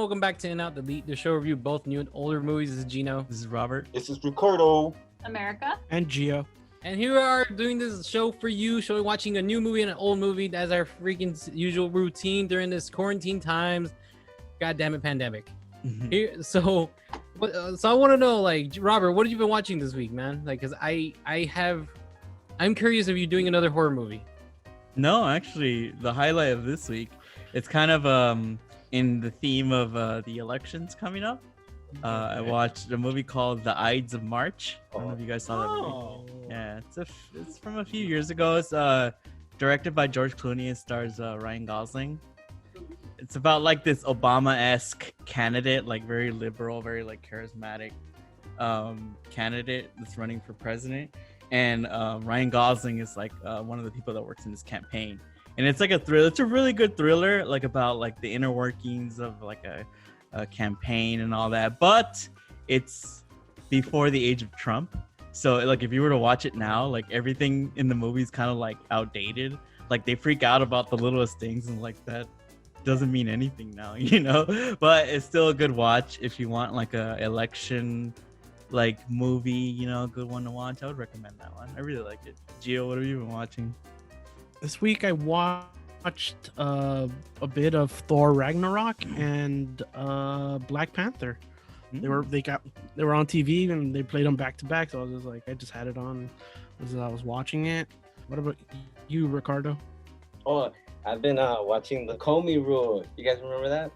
welcome back to In Out, the show review both new and older movies. This is Gino. This is Robert. This is Ricardo. America. And Gio. And here we are doing this show for you, watching a new movie and an old movie as our freaking usual routine during this quarantine times. God damn it, pandemic. Mm-hmm. So I want to know, like, Robert, what have you been watching this week, man? Like, cause I'm curious if you're doing another horror movie. No, actually, the highlight of this week, it's kind of in the theme of the elections coming up. I watched a movie called The Ides of March. I don't know if you guys saw that movie. Yeah, it's from a few years ago. It's directed by George Clooney and stars Ryan Gosling. It's about like this Obama-esque candidate, like very liberal, very like charismatic candidate that's running for president. And Ryan Gosling is like one of the people that works in this campaign. And it's like a thriller. It's a really good thriller, like about like the inner workings of like a campaign and all that. But it's before the age of Trump. So like if you were to watch it now, like everything in the movie is kind of like outdated. Like they freak out about the littlest things and like that doesn't mean anything now, you know? But it's still a good watch if you want like a election like movie, you know, a good one to watch. I would recommend that one. I really like it. Gio, what have you been watching? This week I watched a bit of Thor Ragnarok and Black Panther. They were on TV and they played them back to back. So I was just like, I just had it on as I was watching it. What about you, Ricardo? Oh, I've been watching the Comey Rule. You guys remember that?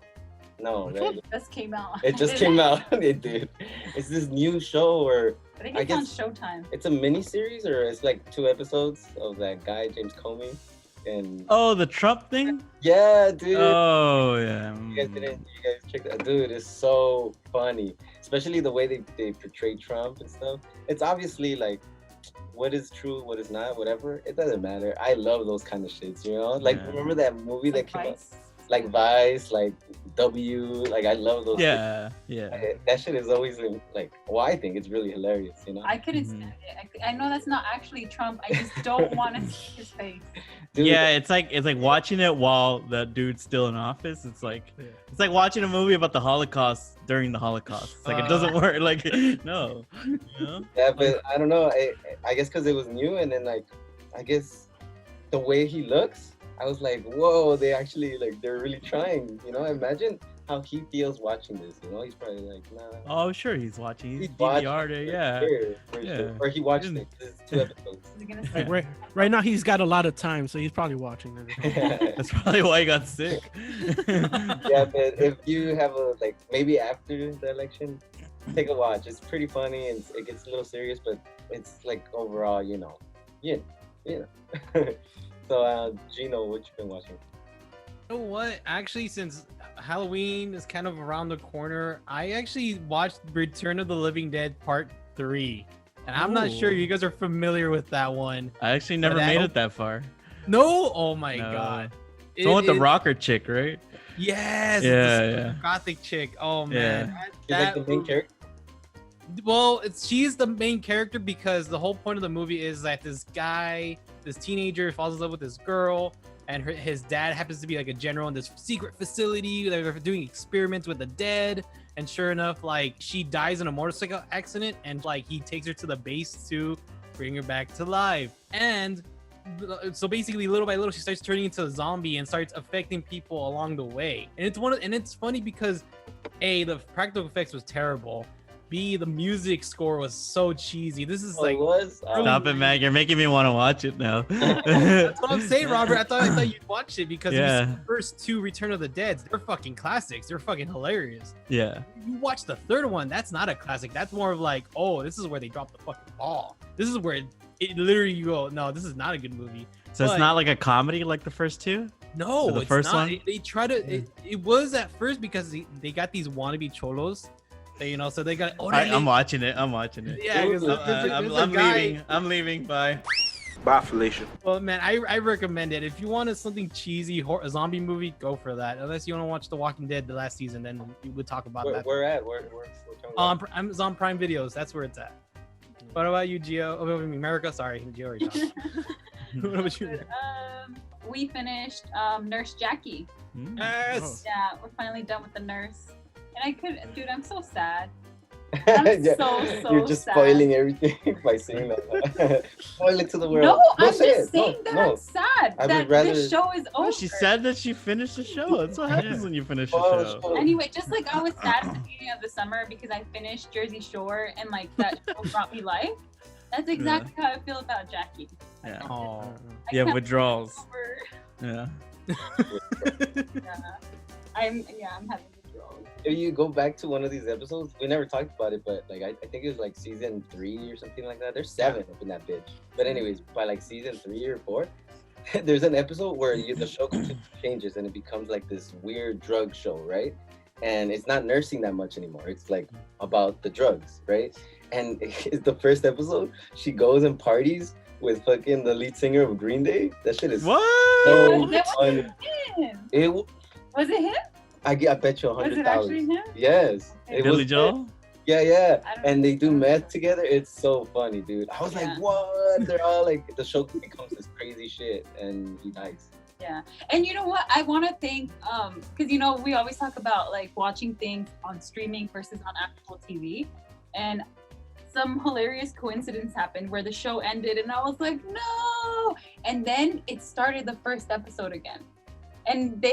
No, right? It just came out. It just came out. It did. It's this new show where I think it's on Showtime. It's a mini series, or it's like 2 episodes of that guy James Comey. And the Trump thing? Yeah, dude. Oh yeah. You guys check that? Dude, it's so funny, especially the way they portray Trump and stuff. It's obviously like what is true, what is not, whatever. It doesn't matter. I love those kind of shits, you know? Like, remember that movie that came out? Like Vice, like W, like I love those. Yeah, things. That shit is always like, well, I think it's really hilarious, you know. I couldn't stand it. I know that's not actually Trump. I just don't want to see his face. Dude, yeah, it's like watching it while the dude's still in office. It's like watching a movie about the Holocaust during the Holocaust. It's like it doesn't work. Like no, you know? Yeah, but I don't know. I guess because it was new, and then like, I guess the way he looks. I was like, whoa, they actually, like, they're really trying, you know? Imagine how he feels watching this, you know? He's probably like, nah. Oh, sure, he's watching. He's DVR'd it, yeah. Sure. Or he watched it. This is 2 episodes. Like right now, he's got a lot of time, so he's probably watching it. That's probably why he got sick. Yeah, but if you have like, maybe after the election, take a watch. It's pretty funny, and it gets a little serious, but it's, like, overall, you know. So, Gino, what you been watching? You know what? Actually, since Halloween is kind of around the corner, I actually watched Return of the Living Dead Part 3. And I'm not sure you guys are familiar with that one. I actually never made it that far. No? Oh my God. It's the one with the rocker chick, right? Yes. Yeah. Gothic chick. Oh, man. She's like the main character? Well, she's the main character because the whole point of the movie is that this teenager falls in love with this girl, and his dad happens to be like a general in this secret facility. They're doing experiments with the dead, and sure enough, like she dies in a motorcycle accident, and like he takes her to the base to bring her back to life. And so basically, little by little, she starts turning into a zombie and starts affecting people along the way. And it's funny because A, the practical effects was terrible. B, the music score was so cheesy. This is Stop it, man. You're making me want to watch it now. That's what I'm saying, Robert. I thought you'd watch it because the first 2 Return of the Deads, they're fucking classics. They're fucking hilarious. Yeah. You watch the third one, that's not a classic. That's more of like, oh, this is where they dropped the fucking ball. This is where it literally you go, no, this is not a good movie. So it's not like a comedy like the first 2? No, the first one? They try to. It was at first because they got these wannabe cholos. You know, so they got. I'm watching it. Yeah, I'm leaving. Bye. Bye, Felicia. Well, man, I recommend it. If you wanted something cheesy, a zombie movie, go for that. Unless you want to watch The Walking Dead the last season, then we would talk about that. Where at? Where Amazon Prime Videos. That's where it's at. What about you, Gio? Oh, America. Sorry, Gio already talked. What about you? We finished Nurse Jackie. Yes. Yeah, we're finally done with the nurse. I could, dude, I'm so sad. I'm so You're just sad. spoiling everything by saying that. Spoil it to the world. No, I'm say just it. saying that I'm sad I would that rather- this show is over. Oh, she said that she finished the show. That's what happens when you finish the Oh, show. Anyway, just like I was sad at the beginning of the summer because I finished Jersey Shore and like that show brought me life. That's exactly how I feel about Jackie. Yeah. Oh. I Yeah, can't withdrawals. get over- Yeah. Yeah. I'm having withdrawals. If you go back to one of these episodes, we never talked about it, but like I think it was like season 3 or something like that. There's 7 up in that bitch. But anyways, by like season 3 or 4, there's an episode where the show completely changes and it becomes like this weird drug show, right? And it's not nursing that much anymore. It's like about the drugs, right? And it's the first episode. She goes and parties with fucking the lead singer of Green Day. That shit is What? so That funny. him. Was it him? I bet you Was it 100,000. actually him? Yes. Okay. It Billy was Joel? Yeah. I don't And they do know. meth together. It's so funny, dude. I was Yeah. like, what? They're all like, the show becomes this crazy shit, and he dies. Yeah. And you know what? I want to thank, because, you know, we always talk about like watching things on streaming versus on actual TV. And some hilarious coincidence happened where the show ended and I was like, no. And then it started the first episode again. And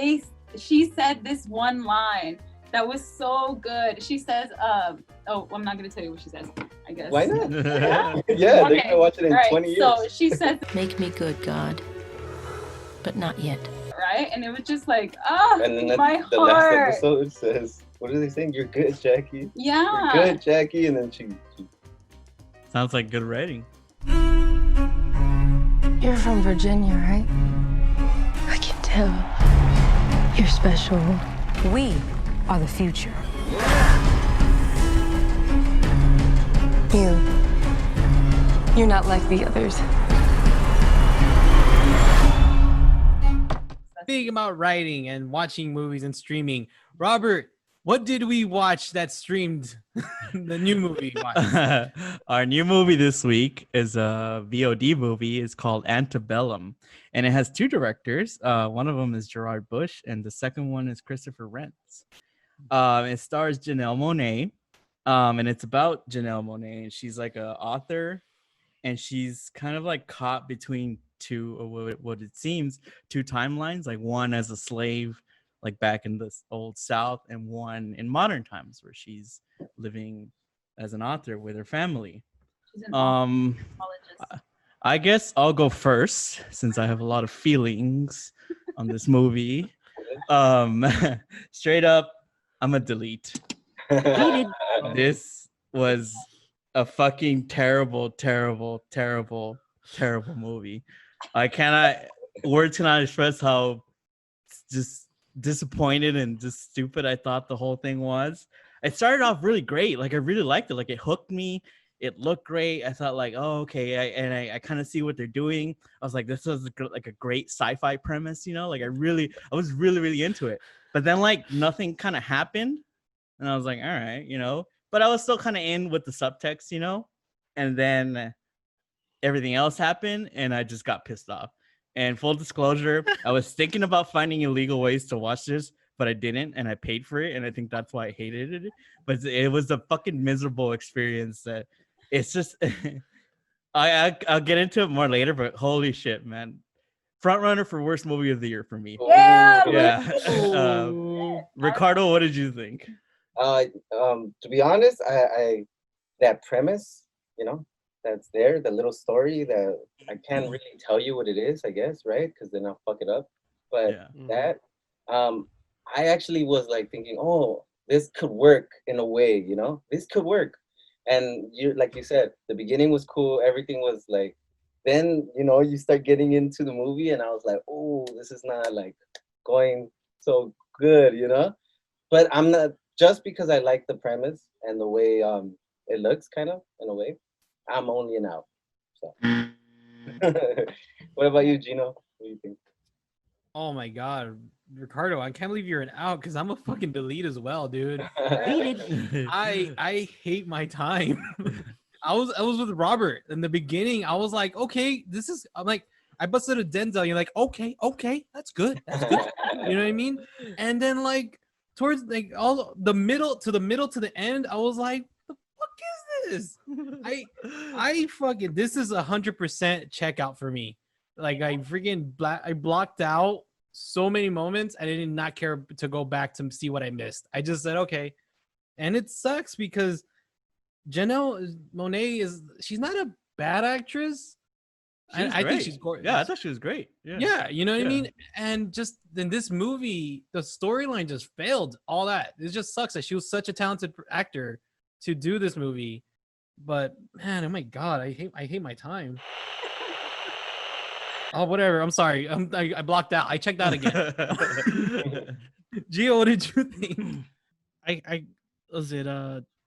she said this one line that was so good. She says, I'm not going to tell you what she says, I guess. Why not? Yeah. Yeah, Okay. they're gonna watch it in All right, 20 years. So she says, Make me good, God, but not yet. right? And it was just like, And then my the last heart. episode says, what are they saying? You're good, Jackie. Yeah. You're good, Jackie. And then she Sounds like good writing. You're from Virginia, right? I can tell. You're special. We are the future. You're not like the others. Speaking about writing and watching movies and streaming, Robert, what did we watch that streamed? The new movie you watched? Our new movie this week is a VOD movie. It's called Antebellum, and it has 2 directors. One of them is Gerard Bush, and the second one is Christopher Rentz. It stars Janelle Monáe, and it's about Janelle Monáe, and she's like an author, and she's kind of like caught between what it seems 2 timelines, like one as a slave, like back in the old South, and one in modern times where she's living as an author with her family. She's an apologist. I guess I'll go first since I have a lot of feelings on this movie. Straight up, I'm a delete. This was a fucking terrible movie. Words cannot express how just disappointed and just stupid I thought the whole thing was. It started off really great. Like I really liked it. Like it hooked me. It looked great. I thought like, oh, okay. I kind of see what they're doing. I was like, this was like a great sci-fi premise, you know? Like I was really into it. But then like nothing kind of happened. And I was like, all right, you know, but I was still kind of in with the subtext, you know? And then everything else happened and I just got pissed off. And full disclosure, I was thinking about finding illegal ways to watch this, but I didn't, and I paid for it, and I think that's why I hated it. But it was a fucking miserable experience. That it's just, I'll get into it more later. But holy shit, man! Front runner for worst movie of the year for me. Yeah. Ricardo, what did you think? To be honest, I that premise, you know, that's there, the little story that I can't really tell you what it is, I guess, right? Because then I'll fuck it up. But Yeah. that, I actually was like thinking, oh, this could work in a way, you know, this could work. And like you said, the beginning was cool. Everything was like, then, you know, you start getting into the movie and I was like, oh, this is not like going so good, you know? But I'm not, just because I like the premise and the way it looks kind of in a way, I'm only an out. So. What about you, Gino? What do you think? Oh my god, Ricardo, I can't believe you're an out because I'm a fucking delete as well, dude. I hate my time. I was with Robert in the beginning. I was like, okay, I'm like, I busted a Denzel. You're like, okay, that's good. You know what I mean? And then like towards like all the middle to the end, I was like, the fuck is this? I fucking, this is 100% checkout for me. Like I blocked out so many moments. I did not care to go back to see what I missed. I just said okay, and it sucks because Janelle Monáe she's not a bad actress. I think she's gorgeous. Yeah, I thought she was great. Yeah, you know what I mean? And just in this movie, the storyline just failed all that. It just sucks that she was such a talented actor to do this movie. But man, oh my God, I hate my time. Oh, whatever. I'm sorry. I blocked out. I checked out again. Gio, what did you think? I was it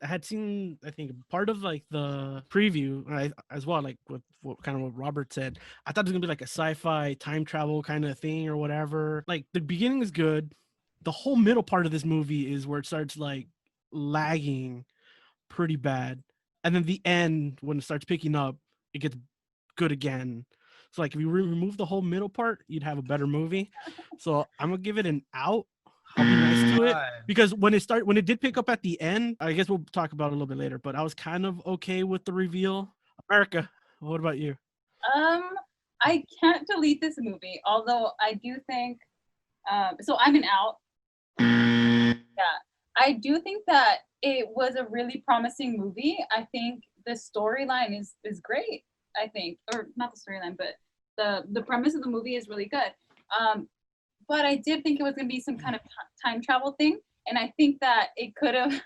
I had seen, I think, part of like the preview as well, like with what Robert said. I thought it was gonna be like a sci-fi time travel kind of thing or whatever. Like the beginning is good. The whole middle part of this movie is where it starts like lagging pretty bad. And then the end, when it starts picking up, it gets good again. So like if you remove the whole middle part, you'd have a better movie. So I'm gonna give it an out. I'll be nice to it because when it did pick up at the end, I guess we'll talk about it a little bit later, but I was kind of okay with the reveal. America, what about you? I can't delete this movie, although I do think so I'm an out. Yeah. I do think that it was a really promising movie. I think the storyline is great, I think. Or not the storyline, but the premise of the movie is really good. But I did think it was going to be some kind of time travel thing. And I think that it could have,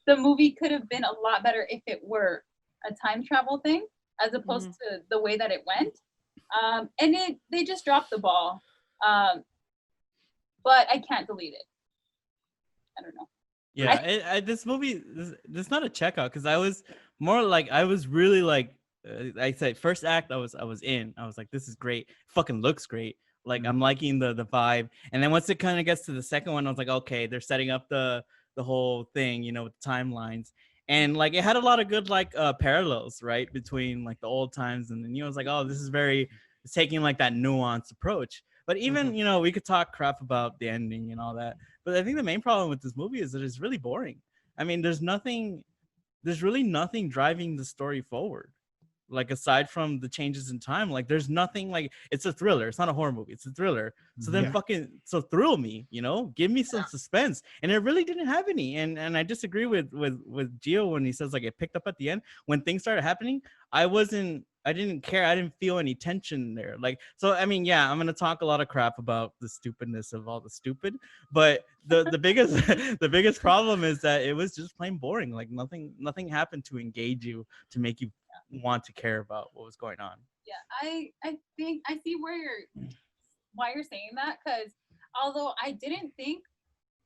the movie could have been a lot better if it were a time travel thing, as opposed to the way that it went. And they just dropped the ball. But I can't delete it. I don't know. Yeah, this movie, this is not a checkout because I was more like, I was really like, I said, first act, I was in. I was like, this is great. Fucking looks great. Like I'm liking the vibe, and then once it kind of gets to the second one, I was like, okay, they're setting up the whole thing, you know, with the timelines, and like it had a lot of good like parallels, right, between like the old times and the new. I was like, oh, this is it's taking like that nuanced approach. But even you know, we could talk crap about the ending and all that, but I think the main problem with this movie is that it's really boring. I mean, there's really nothing driving the story forward. Like aside from the changes in time, like there's nothing. Like it's a thriller, it's not a horror movie, it's a thriller. So then so thrill me, you know, give me some suspense. And it really didn't have any. And I disagree with Gio when he says like it picked up at the end. When things started happening, I didn't care. I didn't feel any tension there. Like, so I mean, yeah, I'm gonna talk a lot of crap about the stupidness of all the stupid, but the biggest the biggest problem is that it was just plain boring. Like nothing happened to engage you, to make you want to care about what was going on. Yeah, I think I see why you're saying that, because although I didn't think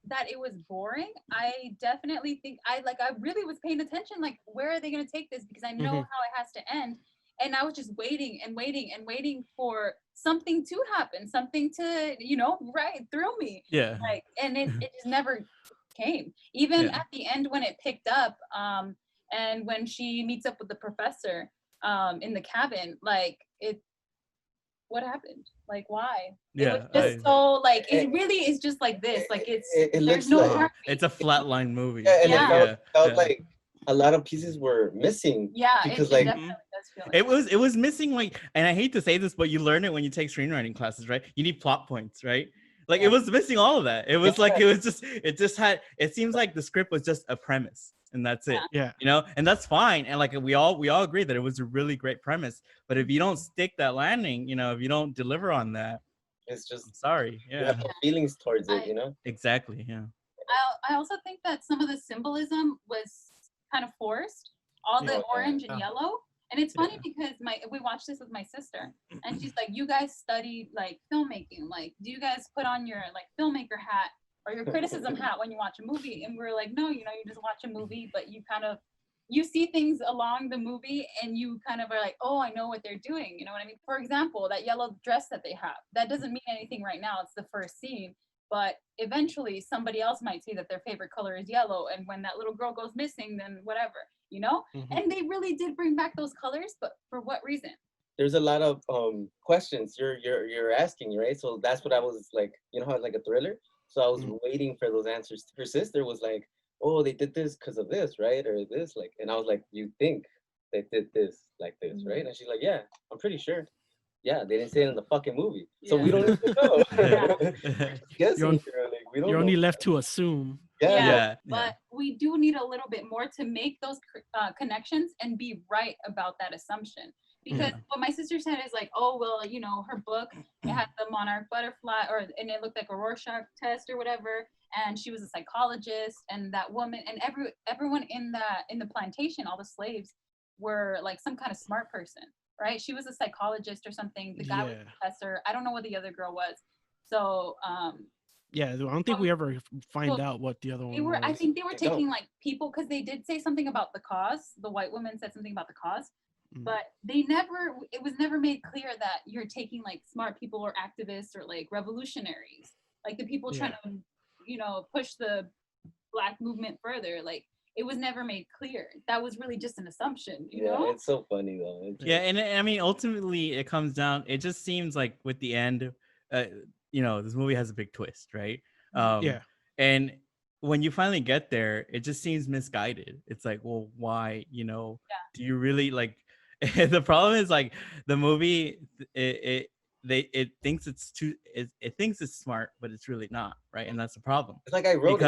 that it was boring, I definitely think I really was paying attention, like where are they going to take this, because I know how it has to end, and I was just waiting and waiting and waiting for something to happen, something to, you know, right through me. Yeah. Like, and it just never came. Even at the end when it picked up, and when she meets up with the professor in the cabin, like what happened? Like why? Yeah, it was just so like it really is just like this. Like it there's looks no like, heartbeat. it's a flatline movie. Yeah, and Yeah. it felt like a lot of pieces were missing. Yeah, because it definitely does feel like It was missing, like, and I hate to say this, but you learn it when you take screenwriting classes, right? You need plot points, right? Like it was missing all of that. It was like it seems like the script was just a premise. And that's it. Yeah. You know, and that's fine. And like we all agree that it was a really great premise. But if you don't stick that landing, you know, if you don't deliver on that, it's just I'm sorry. you Yeah. have no feelings towards it, you know. Exactly. Yeah. I also think that some of the symbolism was kind of forced. All the orange and yellow. And it's funny because we watched this with my sister, and she's like, "You guys studied like filmmaking. Like, do you guys put on your like filmmaker hat or your criticism hat when you watch a movie?" And we're like, "No, you know, you just watch a movie, but you see things along the movie, and you kind of are like, oh, I know what they're doing. You know what I mean? For example, that yellow dress that they have, that doesn't mean anything right now. It's the first scene." But eventually somebody else might see that their favorite color is yellow. And when that little girl goes missing, then whatever, you know? And they really did bring back those colors, but for what reason? There's a lot of questions you're asking, right? So that's what I was like, you know how it's like a thriller? So I was waiting for those answers. Her sister was like, "Oh, they did this because of this, right? Or this, like," and I was like, "You think they did this like this, right?" And she's like, "Yeah, I'm pretty sure." Yeah, they didn't say it in the fucking movie, so we don't even know. Guessing, like, we don't You're know. only left to assume. Yeah. But we do need a little bit more to make those connections and be right about that assumption. Because what my sister said is like, oh well, you know, her book, it had the monarch butterfly, and it looked like a Rorschach test or whatever, and she was a psychologist, and that woman and everyone in the plantation, all the slaves, were like some kind of smart person, right? She was a psychologist or something. The guy was a professor. I don't know what the other girl was. So yeah, I don't think we ever find out what the other one was. I think they were taking like people, because they did say something about the cause. The white woman said something about the cause, but it was never made clear that you're taking like smart people or activists or like revolutionaries, like the people trying to, you know, push the Black movement further. Like it was never made clear. That was really just an assumption, you know? It's so funny though. Yeah, and I mean, ultimately, it comes down. It just seems like with the end, you know, this movie has a big twist, right? And when you finally get there, it just seems misguided. It's like, well, why? You know, do you really like? The problem is like the movie. It thinks it's too. It thinks it's smart, but it's really not, right? And that's the problem. It's like I wrote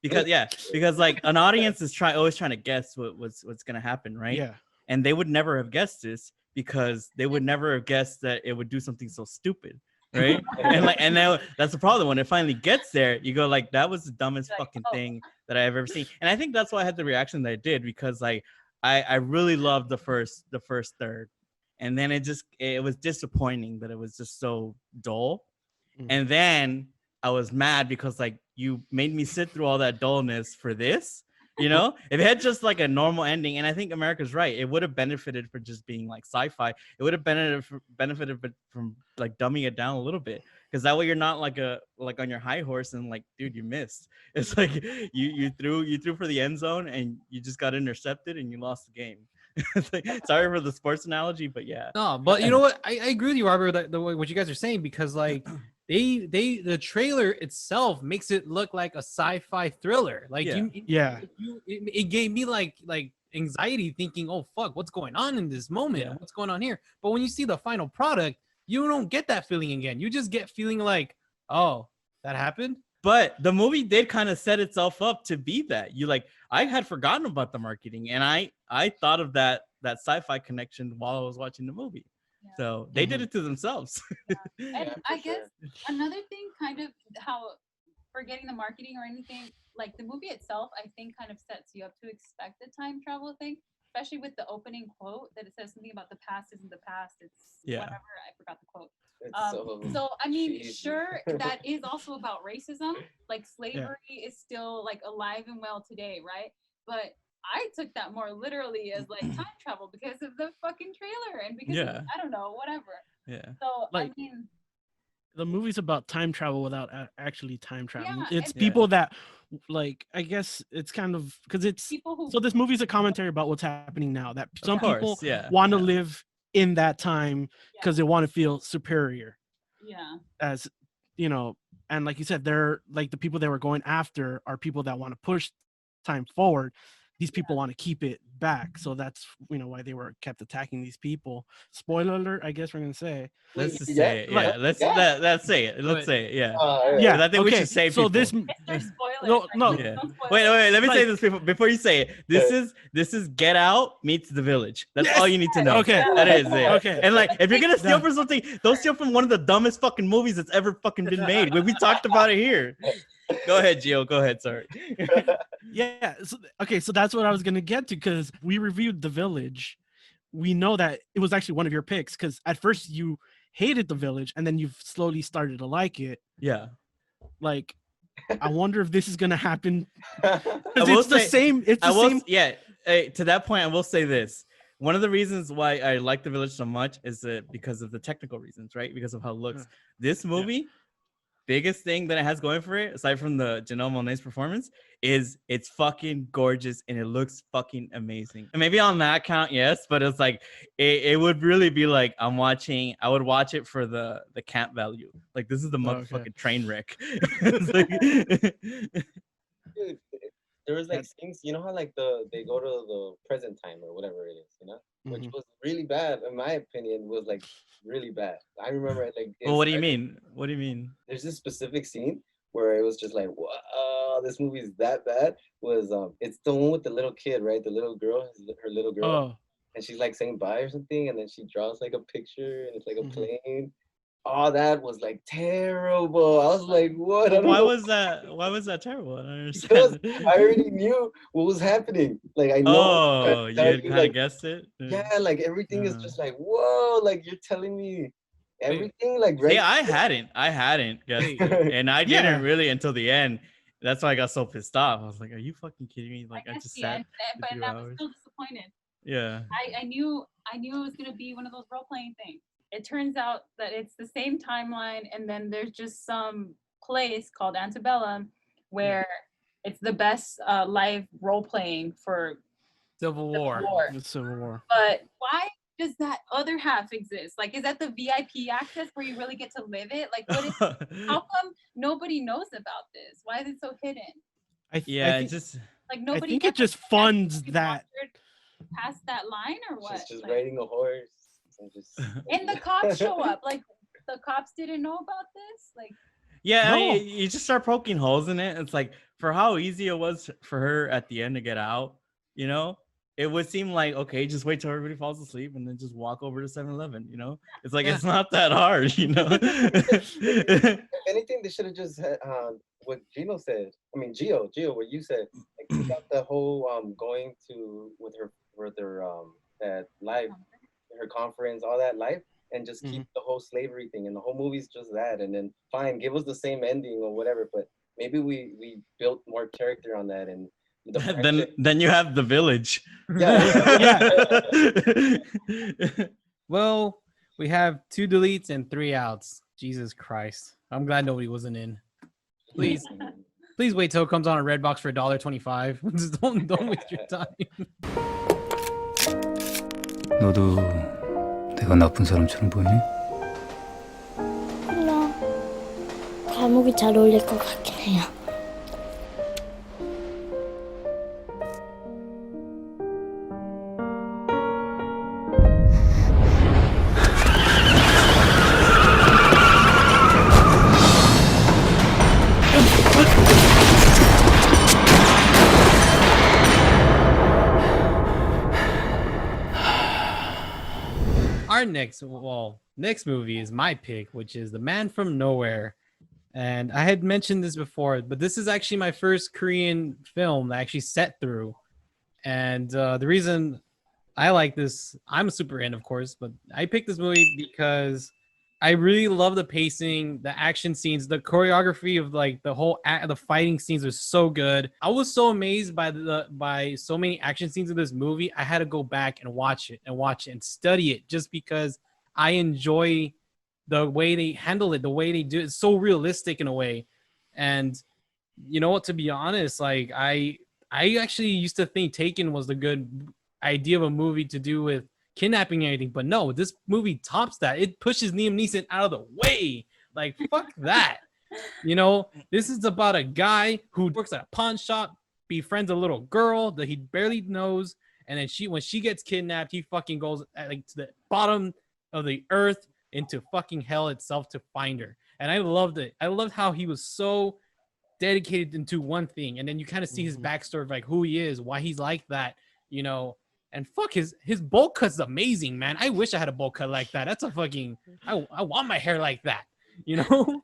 because like an audience is always trying to guess what's gonna happen, right? Yeah. And they would never have guessed this because they would never have guessed that it would do something so stupid, right? and now that's the problem. When it finally gets there, you go like, that was the dumbest fucking thing that I've ever seen. And I think that's why I had the reaction that I did, because like I really loved the first third, and then it was disappointing that it was just so dull. And then I was mad because like you made me sit through all that dullness for this. You know, if it had just like a normal ending, and I think America's right, it would have benefited for just being like sci-fi. It would have benefited from like dumbing it down a little bit, because that way you're not like on your high horse and like, dude, you missed. It's like you threw for the end zone and you just got intercepted and you lost the game. Like, sorry for the sports analogy, but yeah. No, but you know what? I agree with you, Robert, that what you guys are saying, because like the trailer itself makes it look like a sci-fi thriller. Like it gave me like anxiety thinking, oh fuck, what's going on in this moment? What's going on here? But when you see the final product, you don't get that feeling again. You just get feeling like, oh, that happened. But the movie did kind of set itself up to be that. You like, I had forgotten about the marketing, and I thought of that sci-fi connection while I was watching the movie. Yeah. So they did it to themselves. And I guess another thing, kind of how, forgetting the marketing or anything, like the movie itself, I think kind of sets you up to expect the time travel thing, especially with the opening quote that it says something about the past isn't the past. It's whatever. I forgot the quote. So I mean, sure, that is also about racism. Like slavery is still like alive and well today, right? But I took that more literally as like time travel because of the fucking trailer and because of, I don't know, whatever. Yeah. So like, I mean, the movie's about time travel without actually time traveling. Yeah, it's people that, like, I guess it's kind of because it's people who. So this movie's a commentary about what's happening now. That some people want to live in that time because they want to feel superior. Yeah. As you know, and like you said, they're like the people they were going after are people that want to push time forward. These people want to keep it back, so that's why they were kept attacking these people. Spoiler alert, I guess we're gonna say. Let's just say it. Yeah, let's say it. Let's say it. Yeah. Yeah. I think we should say people. So this. No. Yeah. Wait. Let me say this before you say it. This is Get Out meets The Village. That's all you need to know. Okay. That is it. Okay. And like, if you're gonna steal from something, don't steal from one of the dumbest fucking movies that's ever fucking been made. We talked about it here. Go ahead, Gio. Go ahead. Sorry. Yeah. So that's what I was gonna get to, because we reviewed The Village. We know that it was actually one of your picks, because at first you hated The Village and then you've slowly started to like it. Yeah. Like, I wonder if this is gonna happen. It's the same. It's the same. Yeah. To that point, I will say this. One of the reasons why I like The Village so much is because of the technical reasons, right? Because of how it looks. This movie. biggest thing that it has going for it, aside from the Janelle Monáe's performance, is it's fucking gorgeous and it looks fucking amazing. And maybe on that count, yes, but it's like it would really be like I would watch it for the camp value. Like this is the motherfucking train wreck. It's like, Dude, there was like things, you know how like they go to the present time or whatever it is, you know, which was really bad in my opinion. Was like really bad. I remember it like. Well, what do you mean? What do you mean? There's this specific scene where it was just like, wow, this movie is that bad. Was it's the one with the little kid, right? The little girl, her little girl, Oh, and she's like saying bye or something, and then she draws like a picture, and it's like a plane. Oh, that was like terrible. I was like, what? I don't Why know. was that? Why was that terrible? I don't Because understand. I already knew what was happening. Like I know. Oh, you had kind of like, guessed it. yeah, like everything is just like, whoa, like you're telling me everything, like See, I hadn't guessed it, and I didn't really until the end. That's why I got so pissed off. I was like, "Are you fucking kidding me?" Like I just sat but for 2 I was hours. still disappointed. Yeah. I knew it was gonna be one of those role playing things. It turns out that it's the same timeline, and then there's just some place called Antebellum where it's the best live role playing for Civil War. it's Civil War. But why does that other half exist? Like, is that the VIP access where you really get to live it? Like, what is? How come nobody knows about this? Why is it so hidden? I think, Like nobody. I think it just funds that. Past that line or what? She's just Like, riding a horse. And, just... and the cops show up. Like the cops didn't know about this. Like. Yeah, No. I mean, you just start poking holes in it. It's like for how easy it was for her at the end to get out, you know, it would seem like, okay, just wait till everybody falls asleep and then just walk over to 7-Eleven, you know? It's like, it's not that hard, you know? If anything, they should have just had what Gino said. I mean, Gio, what you said. Like, take out the whole going to with her that live, her conference, all that live, and just keep the whole slavery thing, and the whole movie's just that, and then fine, give us the same ending or whatever, but maybe we built more character on that, and then you have The Village. Well, we have 2 deletes and 3 outs. Jesus Christ. I'm glad nobody wasn't in. Please wait till it comes on a Redbox for $1.25. Just don't waste your time. 너도 내가 나쁜 사람처럼 보이니? 몰라. 감옥이 잘 어울릴 것 같긴 해요. Our next movie is my pick, which is The Man from Nowhere. And I had mentioned this before, but this is actually my first Korean film that I actually sat through. And the reason I like this, I'm a super in, of course, but I picked this movie because I really love the pacing, the action scenes, the choreography of like the fighting scenes was so good. I was so amazed by so many action scenes of this movie. I had to go back and watch it and study it just because I enjoy the way they handle it, the way they do it. It's so realistic in a way. And you know what, to be honest, like I actually used to think Taken was the good idea of a movie to do with kidnapping and everything, but no, this movie tops that. It pushes Liam Neeson out of the way. Like, fuck that. You know, this is about a guy who works at a pawn shop, befriends a little girl that he barely knows, and then when she gets kidnapped, he fucking goes like to the bottom of the earth into fucking hell itself to find her. And I loved it. I loved how he was so dedicated into one thing, and then you kind of see his backstory of like who he is, why he's like that, you know. And fuck, his bowl cut's amazing, man. I wish I had a bowl cut like that. That's a fucking I want my hair like that, you know.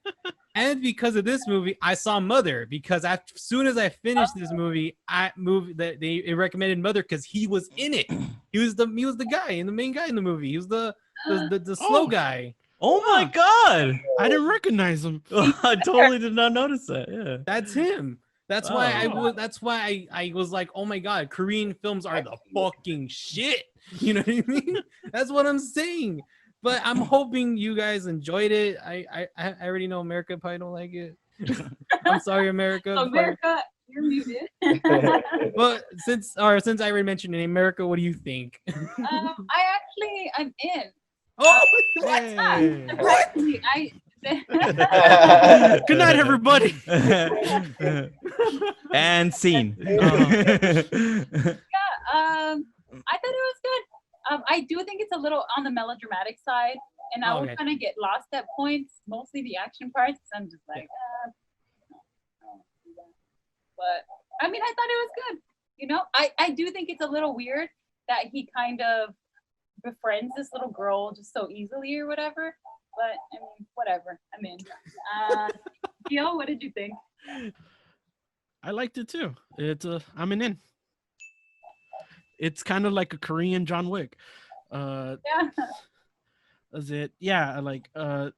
And because of this movie, I saw Mother, because as soon as I finished this movie, they recommended Mother because he was in it. He was the guy, and the main guy in the movie. He was the slow guy. Oh my god! I didn't recognize him. I totally did not notice that. Yeah, that's him. That's why I was like, oh my god, Korean films are the fucking shit. You know what I mean? That's what I'm saying. But I'm hoping you guys enjoyed it. I already know America probably don't like it. I'm sorry, America. So America, you're muted. But since I already mentioned it, America, what do you think? I'm in. Oh, Hey. Surprisingly, Good night, everybody. And scene. I thought it was good. I do think it's a little on the melodramatic side, and I would Okay. kind of get lost at points, mostly the action parts. I'm just like, but I mean, I thought it was good. You know, I do think it's a little weird that he kind of befriends this little girl just so easily or whatever. But I mean, whatever. I'm in. Gio, what did you think? I liked it too. I'm an in. It's kind of like a Korean John Wick. Yeah. Is it? Yeah, like that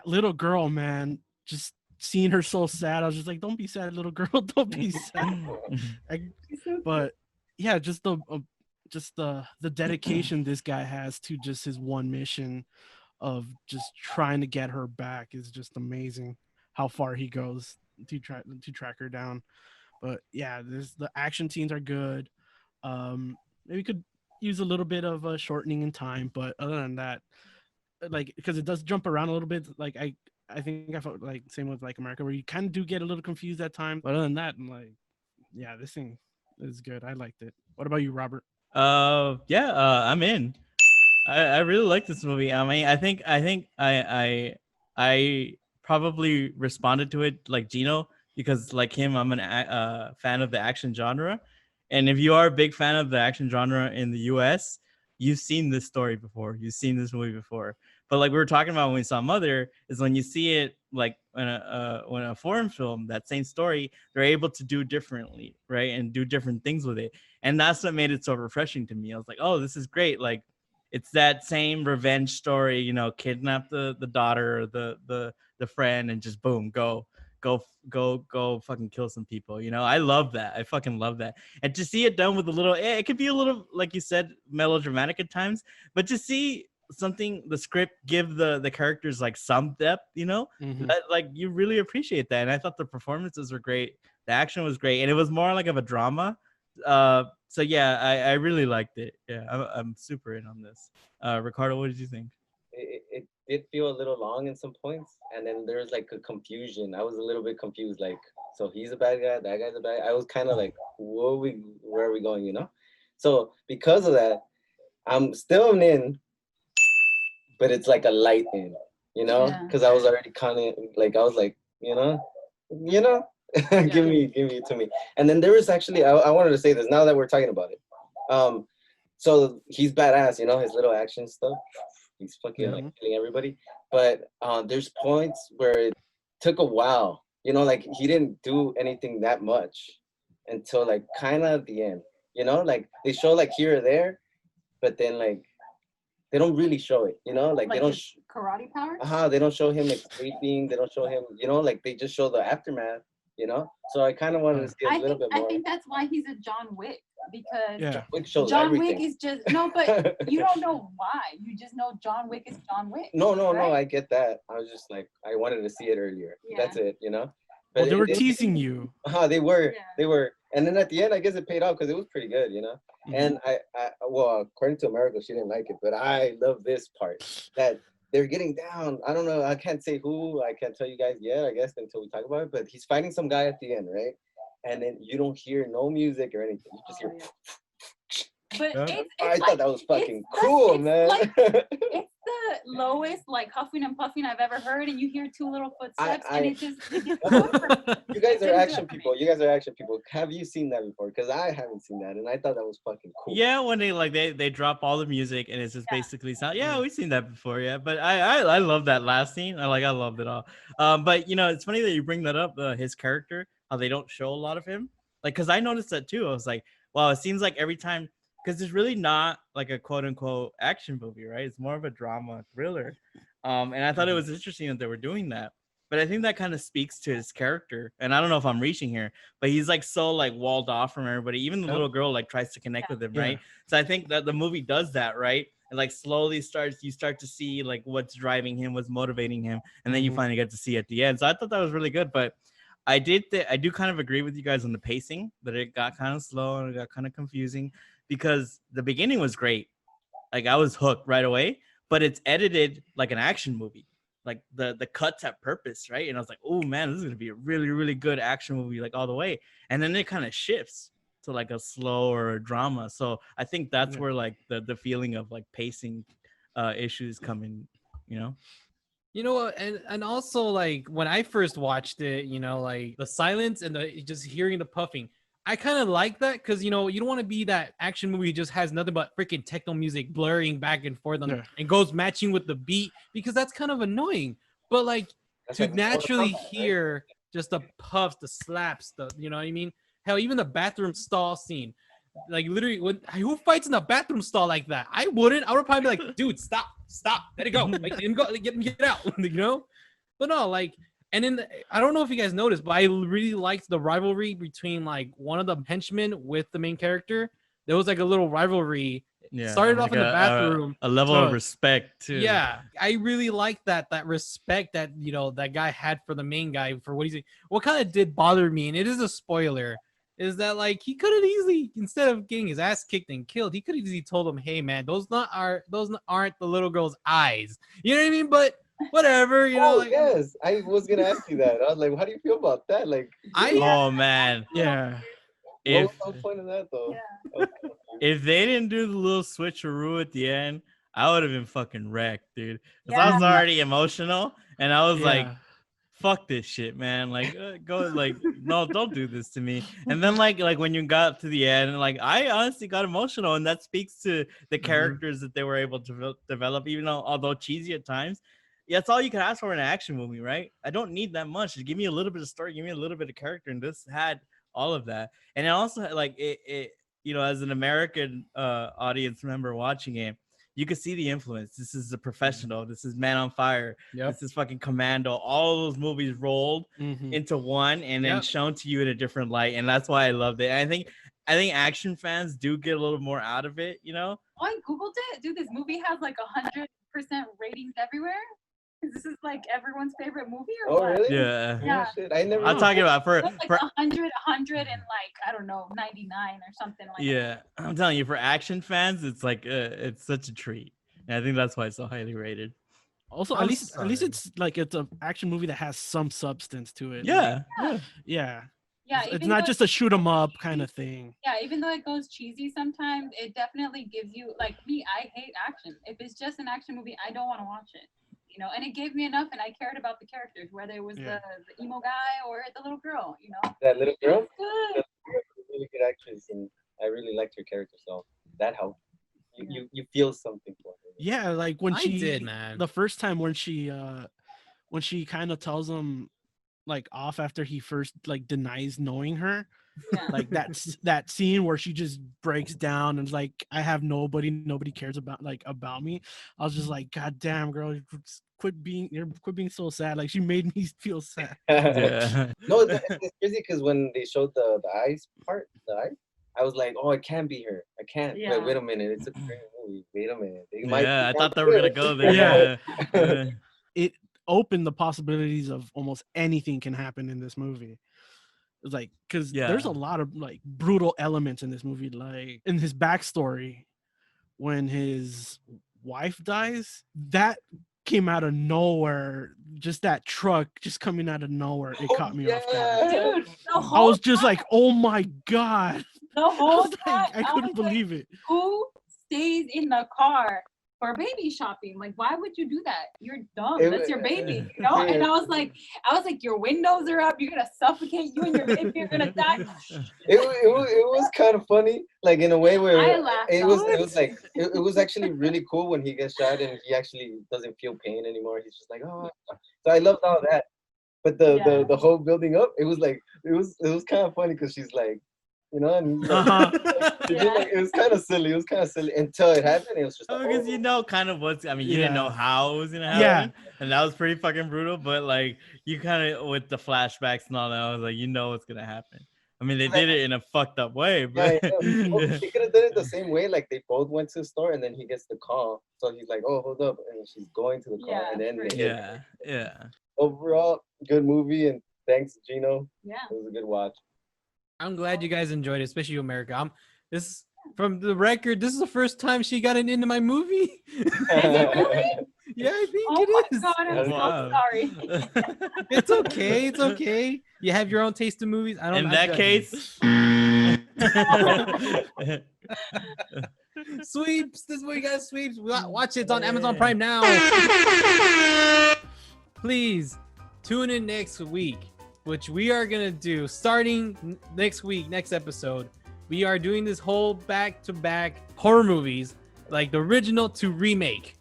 little girl, man. Just seeing her so sad, I was just like, "Don't be sad, little girl. Don't be sad." But yeah, just the dedication this guy has to just his one mission of just trying to get her back is just amazing. How far he goes to track her down. But yeah, the action scenes are good. Maybe could use a little bit of a shortening in time, but other than that, like, because it does jump around a little bit, like I think I felt like same with like America, where you kind of do get a little confused at times, but other than that, I'm like, yeah, this thing is good. I liked it. What about you, Robert? I'm in. I really like this movie. I mean, I think I probably responded to it like Gino, because like him, I'm a fan of the action genre. And if you are a big fan of the action genre in the US, you've seen this story before. You've seen this movie before. But like we were talking about when we saw Mother, is when you see it like in a foreign film, that same story, they're able to do differently, right? And do different things with it. And that's what made it so refreshing to me. I was like, oh, this is great. Like, it's that same revenge story, you know, kidnap the daughter or the friend and just boom, go fucking kill some people. You know, I love that. I fucking love that. And to see it done with a little, it could be a little, like you said, melodramatic at times, but to see something, the script give the characters like some depth, you know, that like you really appreciate that. And I thought the performances were great. The action was great. And it was more like of a drama. So yeah, I really liked it. Yeah, I'm super in on this. Ricardo, what did you think? It did feel a little long in some points, and then there's like a confusion. I was a little bit confused, like, so he's a bad guy, that guy's a bad guy. I was kind of like, where are we going, you know? So because of that, I'm still an in, but it's like a light in, you know, because I was already kind of like, I was like, you know, give me it to me. And then there was actually, I wanted to say this now that we're talking about it. So he's badass, you know, his little action stuff. He's fucking like killing everybody. But there's points where it took a while, you know, like he didn't do anything that much until like kind of the end, you know, like they show like here or there, but then like they don't really show it, you know, like they don't karate powers. They don't show him escaping. They don't show him, you know, like they just show the aftermath, you know. So I kind of wanted to see a little bit more. I think that's why he's a John Wick, because John Wick shows John everything. Wick is just but you don't know why. You just know John Wick is John Wick. No, I get that. I was just like, I wanted to see it earlier. Yeah. That's it, you know. But well, they were teasing you. They were. And then at the end, I guess it paid off because it was pretty good, you know. And I well, according to America, she didn't like it, but I love this part that they're getting down. I don't know. I can't say who. I can't tell you guys yet, I guess, until we talk about it. But he's fighting some guy at the end, right? And then you don't hear no music or anything. You just hear. But I thought that was fucking cool, man. Like, it's the lowest like huffing and puffing I've ever heard, and you hear two little footsteps, and it just You guys are action people. Have you seen that before? Because I haven't seen that, and I thought that was fucking cool. Yeah, when they drop all the music and it's just basically sound. Yeah, we've seen that before. Yeah, but I love that last scene. I loved it all. But you know, it's funny that you bring that up. His character, how they don't show a lot of him. Like, because I noticed that too. I was like, wow, it seems like every time. Because it's really not like a quote unquote action movie, right? It's more of a drama thriller. And I thought it was interesting that they were doing that. But I think that kind of speaks to his character. And I don't know if I'm reaching here, but he's like so like walled off from everybody. Even the little girl like tries to connect with him, right? So I think that the movie does that, right? and like slowly you start to see like what's driving him, what's motivating him, and then you finally get to see at the end. So I thought that was really good. But I do kind of agree with you guys on the pacing, that it got kind of slow and it got kind of confusing, because the beginning was great. Like I was hooked right away, but it's edited like an action movie. Like the cuts have purpose, right? And I was like, oh man, this is gonna be a really, really good action movie, like all the way. And then it kind of shifts to like a slow or a drama. So I think that's where like the feeling of like pacing issues come in, you know? You know what, and also like when I first watched it, you know, like the silence and the just hearing the puffing, I kind of like that, because you know you don't want to be that action movie just has nothing but freaking techno music blurring back and forth and goes matching with the beat, because that's kind of annoying. But like That's to like naturally Mortal Kombat, right? hear just the puffs, the slaps, the, you know what I mean? Hell, even the bathroom stall scene, like literally, who fights in a bathroom stall like that? I wouldn't. I would probably be like, dude, stop, let it go, like, let him go, like, get out, you know. But no, like, and then I don't know if you guys noticed, but I really liked the rivalry between like one of the henchmen with the main character. There was like a little rivalry. Yeah, Started like off in the bathroom. a level of respect too. Yeah, I really like that respect that, you know, that guy had for the main guy for what he's. What kind of did bother me, and it is a spoiler, is that like he could have easily, instead of getting his ass kicked and killed, he could have easily told him, "Hey man, those aren't the little girl's eyes." You know what I mean? But whatever, you know. Oh Like, yes, I was gonna ask you that. I was like, how do you feel about that? Like, Oh man, Yeah. what was the point of that though? If they didn't do the little switcheroo at the end, I would have been fucking wrecked, dude. Because I was already emotional, and I was like, "Fuck this shit, man! Like, go, like, no, don't do this to me." And then, like when you got to the end, like, I honestly got emotional, and that speaks to the characters that they were able to develop, even though, although cheesy at times. Yeah, that's all you can ask for in an action movie, right? I don't need that much. Just give me a little bit of story, give me a little bit of character, and this had all of that. And it also, like, it you know, as an American audience member watching it, you could see the influence. This is a professional. This is Man on Fire. This is fucking Commando. All those movies rolled into one and then shown to you in a different light, and that's why I loved it. And I think action fans do get a little more out of it, you know. Oh, I googled it. Dude, this movie has like 100% ratings everywhere. This is like everyone's favorite movie, or what? Really? Yeah. Yeah. Oh, shit. I never. I'm talking about for Like 100, and like, I don't know, 99 or something like that. Yeah, I'm telling you, for action fans, it's like it's such a treat, and I think that's why it's so highly rated. Also, at least it's like it's an action movie that has some substance to it. Yeah. Yeah, It's not just a shoot 'em up kind of thing. Yeah, even though it goes cheesy sometimes, it definitely gives you, like me, I hate action. If it's just an action movie, I don't want to watch it. You know, and it gave me enough, and I cared about the characters, whether it was the emo guy or the little girl, you know. That little girl? Good. That really good actress, and I really liked her character, so that helped. You feel something for her. Yeah, like when she did, man. The first time when she kind of tells him like off after he first like denies knowing her. Like that scene where she just breaks down and is like, I have nobody cares about me. I was just like, God damn, girl, quit being so sad. Like she made me feel sad. No, it's crazy because when they showed the eyes part, I was like, oh, it can't be her. I can't. Yeah. Wait a minute. It's a Korean movie. Wait a minute. I thought they were gonna go there. Yeah. It opened the possibilities of almost anything can happen in this movie. It's like, because there's a lot of like brutal elements in this movie, like in his backstory when his wife dies, that came out of nowhere. Just that truck just coming out of nowhere, it caught me off guard. Dude, I was just like, oh my God. The whole time, I couldn't believe it. Who stays in the car for baby shopping? Like, why would you do that? You're dumb. That's your baby, you know? And I was like, your windows are up. You're gonna suffocate you and your baby. You're gonna die. It was kind of funny, like in a way where I laughed. it was actually really cool when he gets shot and he actually doesn't feel pain anymore. He's just like, oh. So I loved all that. But the whole building up, it was kind of funny because she's like, you know, and like, it was kind of silly. It was kind of silly until it happened. It was just like, because you know kind of what's. I mean, you didn't know how it was gonna happen, and that was pretty fucking brutal. But like, you kind of with the flashbacks and all that, I was like, you know what's gonna happen. I mean, they did it in a fucked up way, Yeah, but well, they could have done it the same way. Like they both went to the store, and then he gets the call. So he's like, "Oh, hold up," and she's going to the car, Yeah, and then right. they hit. yeah. Overall, good movie, and thanks, Gino. Yeah. It was a good watch. I'm glad you guys enjoyed it, especially you, America. This from the record. This is the first time she got into my movie. Yeah, I think Oh it my is. god, I'm Wow. so sorry. It's okay. It's okay. You have your own taste in movies. I don't. In I'm that judging. case, Sweeps. This is what you guys sweeps. Watch it. It's on Amazon Prime now. Please tune in next week, which we are gonna do starting next week, next episode. We are doing this whole back-to-back horror movies, like the original to remake.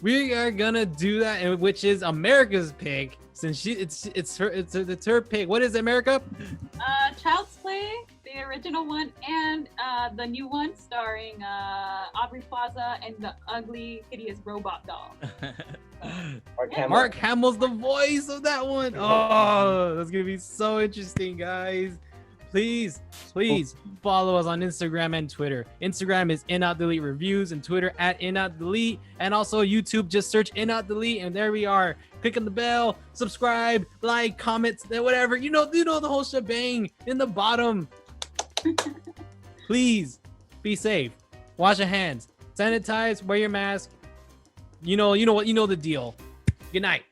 We are gonna do that, which is America's pick, since it's her pick. What is it, America? Child's Play, the original one, and the new one starring Aubrey Plaza and the ugly, hideous robot doll. Mark Hamill's the voice of that one. Oh, that's gonna be so interesting, guys. Please follow us on Instagram and Twitter. Instagram is In-Out-Delete Reviews and Twitter at In-Out-Delete. And also YouTube, just search In-Out-Delete and there we are. Click on the bell, subscribe, like, comment, whatever. You know the whole shebang in the bottom. Please be safe. Wash your hands. Sanitize, wear your mask. You know the deal. Good night.